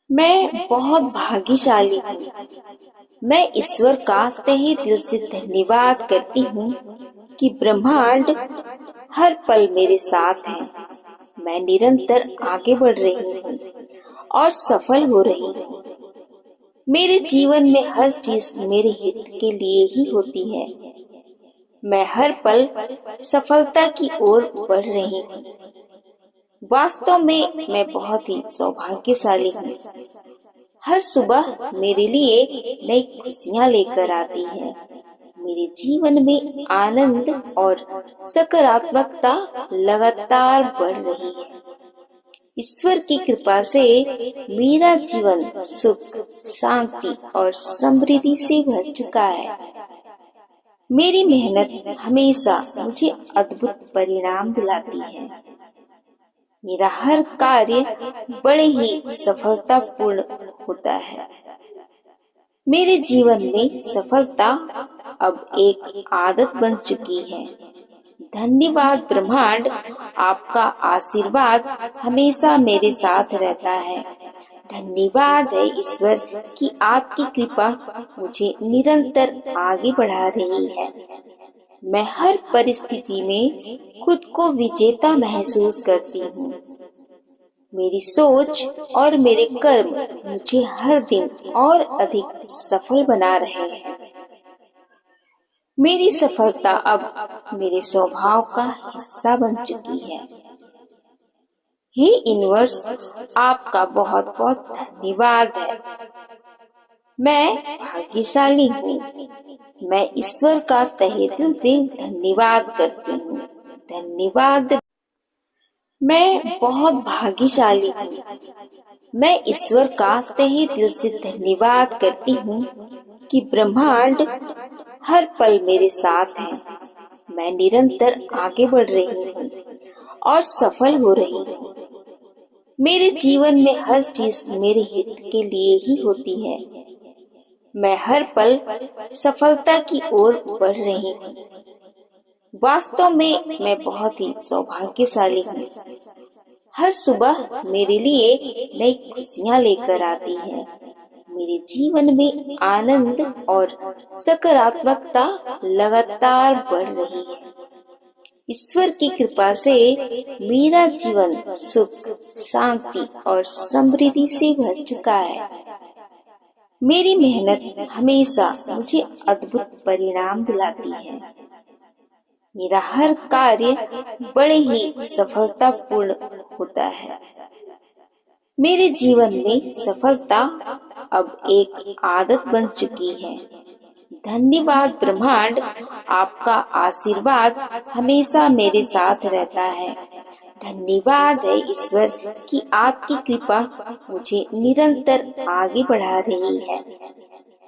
मैं बहुत भाग्यशाली हूँ। मैं ईश्वर का तहे दिल से धन्यवाद करती हूँ कि ब्रह्मांड हर पल मेरे साथ है। मैं निरंतर आगे बढ़ रही हूँ और सफल हो रही हूँ। मेरे जीवन में हर चीज मेरे हित के लिए ही होती है। मैं हर पल सफलता की ओर बढ़ रही हूँ। वास्तव में मैं बहुत ही सौभाग्यशाली हूँ। हर सुबह मेरे लिए नई खुशियाँ लेकर आती है। मेरे जीवन में आनंद और सकारात्मकता लगातार बढ़ रही है। ईश्वर की कृपा से मेरा जीवन सुख, शांति और समृद्धि से भर चुका है। मेरी मेहनत हमेशा मुझे अद्भुत परिणाम दिलाती है। मेरा हर कार्य बड़े ही सफलतापूर्ण होता है। मेरे जीवन में सफलता अब एक आदत बन चुकी है। धन्यवाद ब्रह्मांड, आपका आशीर्वाद हमेशा मेरे साथ रहता है। धन्यवाद है ईश्वर कि आपकी कृपा मुझे निरंतर आगे बढ़ा रही है। मैं हर परिस्थिति में खुद को विजेता महसूस करती हूँ। मेरी सोच और मेरे कर्म मुझे हर दिन और अधिक सफल बना रहे हैं। मेरी सफलता अब मेरे स्वभाव का हिस्सा बन चुकी है। हे यूनिवर्स, आपका बहुत बहुत धन्यवाद है। मैं भाग्यशाली हूँ। मैं ईश्वर का तहे दिल से धन्यवाद करती हूँ। धन्यवाद। मैं बहुत भाग्यशाली हूँ। मैं ईश्वर का तहे दिल से धन्यवाद करती हूँ कि ब्रह्मांड हर पल मेरे साथ है। मैं निरंतर आगे बढ़ रही हूँ और सफल हो रही हूँ। मेरे जीवन में हर चीज मेरे हित के लिए ही होती है। मैं हर पल सफलता की ओर बढ़ रही हूँ। वास्तव में मैं बहुत ही सौभाग्यशाली हूँ। हर सुबह मेरे लिए नई खुशियाँ लेकर आती है। मेरे जीवन में आनंद और सकारात्मकता लगातार बढ़ रही है। ईश्वर की कृपा से मेरा जीवन सुख, शांति और समृद्धि से भर चुका है। मेरी मेहनत हमेशा मुझे अद्भुत परिणाम दिलाती है। मेरा हर कार्य बड़े ही सफलतापूर्ण होता है। मेरे जीवन में सफलता अब एक आदत बन चुकी है। धन्यवाद ब्रह्मांड, आपका आशीर्वाद हमेशा मेरे साथ रहता है। धन्यवाद है ईश्वर कि आपकी कृपा मुझे निरंतर आगे बढ़ा रही है।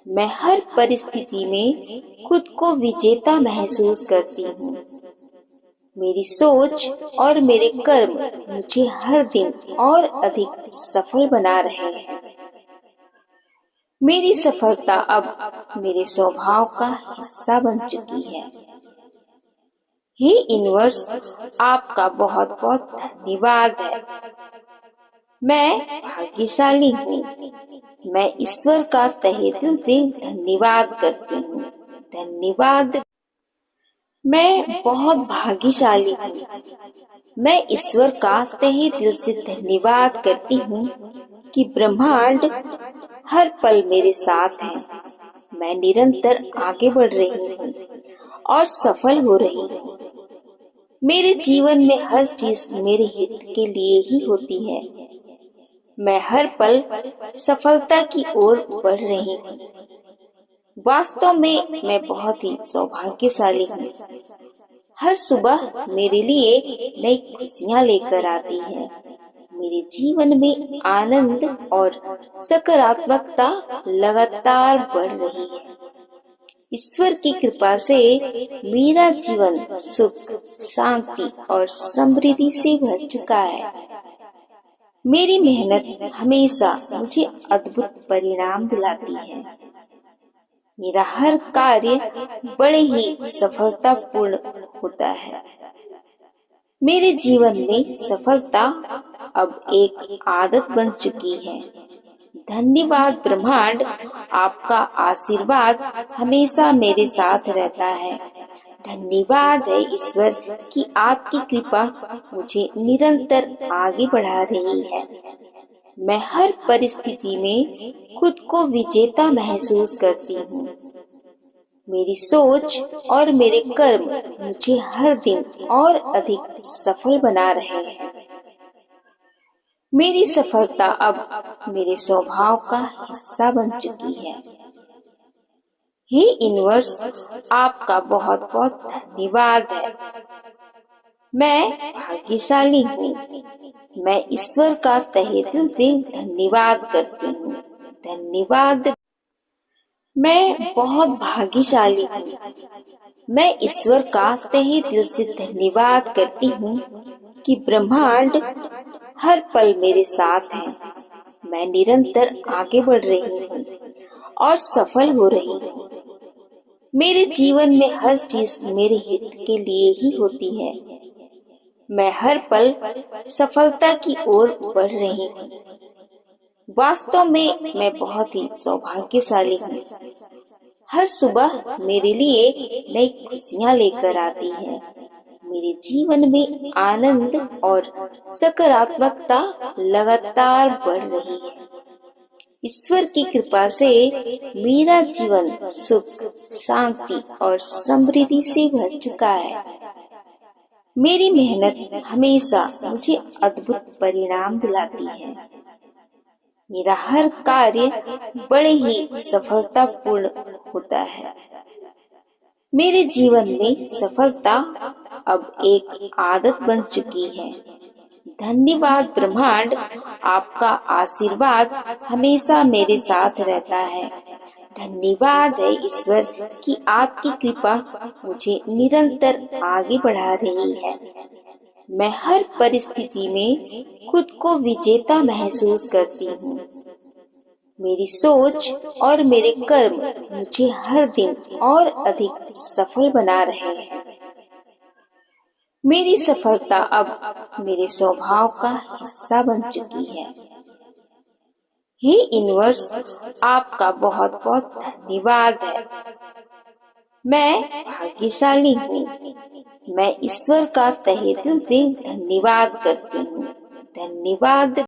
मैं हर परिस्थिति में खुद को विजेता महसूस करती हूँ। मेरी सोच और मेरे कर्म मुझे हर दिन और अधिक सफल बना रहे हैं। मेरी सफलता अब मेरे स्वभाव का हिस्सा बन चुकी है। हे यूनिवर्स, आपका बहुत बहुत धन्यवाद है। मैं भाग्यशाली हूँ। मैं ईश्वर का तहे दिल से धन्यवाद करती हूँ। धन्यवाद। मैं बहुत भाग्यशाली हूँ। मैं ईश्वर का तहे दिल से धन्यवाद करती हूँ कि ब्रह्मांड हर पल मेरे साथ है। मैं निरंतर आगे बढ़ रही हूँ और सफल हो रही हूँ। मेरे जीवन में हर चीज मेरे हित के लिए ही होती है। मैं हर पल सफलता की ओर बढ़ रही हूँ। वास्तव में मैं बहुत ही सौभाग्यशाली हूँ। हर सुबह मेरे लिए नई खुशियाँ लेकर आती है। मेरे जीवन में आनंद और सकारात्मकता लगातार बढ़ रही है। ईश्वर की कृपा से मेरा जीवन सुख, शांति और समृद्धि से भर चुका है। मेरी मेहनत हमेशा मुझे अद्भुत परिणाम दिलाती है। मेरा हर कार्य बड़े ही सफलतापूर्ण होता है। मेरे जीवन में सफलता अब एक आदत बन चुकी है। धन्यवाद ब्रह्मांड, आपका आशीर्वाद हमेशा मेरे साथ रहता है। धन्यवाद है ईश्वर कि आपकी कृपा मुझे निरंतर आगे बढ़ा रही है। मैं हर परिस्थिति में खुद को विजेता महसूस करती हूँ। मेरी सोच और मेरे कर्म मुझे हर दिन और अधिक सफल बना रहे हैं। मेरी सफलता अब मेरे स्वभाव का हिस्सा बन चुकी है। हे यूनिवर्स, आपका बहुत बहुत धन्यवाद है। मैं भाग्यशाली हूँ। मैं ईश्वर का तहे दिल से धन्यवाद करती हूँ। धन्यवाद। मैं बहुत भाग्यशाली हूँ। मैं ईश्वर का तहे दिल से धन्यवाद करती हूँ कि ब्रह्मांड हर पल मेरे साथ है। मैं निरंतर आगे बढ़ रही हूँ और सफल हो रही हूँ। मेरे जीवन में हर चीज मेरे हित के लिए ही होती है। मैं हर पल सफलता की ओर बढ़ रही हूँ। वास्तव में मैं बहुत ही सौभाग्यशाली हूँ। हर सुबह मेरे लिए नई खुशियाँ लेकर आती है। मेरे जीवन में आनंद और सकारात्मकता लगातार बढ़ रही है। ईश्वर की कृपा से मेरा जीवन सुख, शांति और समृद्धि से भर चुका है। मेरी मेहनत हमेशा मुझे अद्भुत परिणाम दिलाती है। मेरा हर कार्य बड़े ही सफलतापूर्ण होता है। मेरे जीवन में सफलता अब एक आदत बन चुकी है। धन्यवाद ब्रह्मांड, आपका आशीर्वाद हमेशा मेरे साथ रहता है। धन्यवाद है ईश्वर कि आपकी कृपा मुझे निरंतर आगे बढ़ा रही है। मैं हर परिस्थिति में खुद को विजेता महसूस करती हूँ। मेरी सोच और मेरे कर्म मुझे हर दिन और अधिक सफल बना रहे हैं। मेरी सफलता अब मेरे स्वभाव का हिस्सा बन चुकी है। हे यूनिवर्स, आपका बहुत बहुत धन्यवाद है। मैं भाग्यशाली हूँ। मैं ईश्वर का तहे दिल से धन्यवाद करती हूँ। धन्यवाद।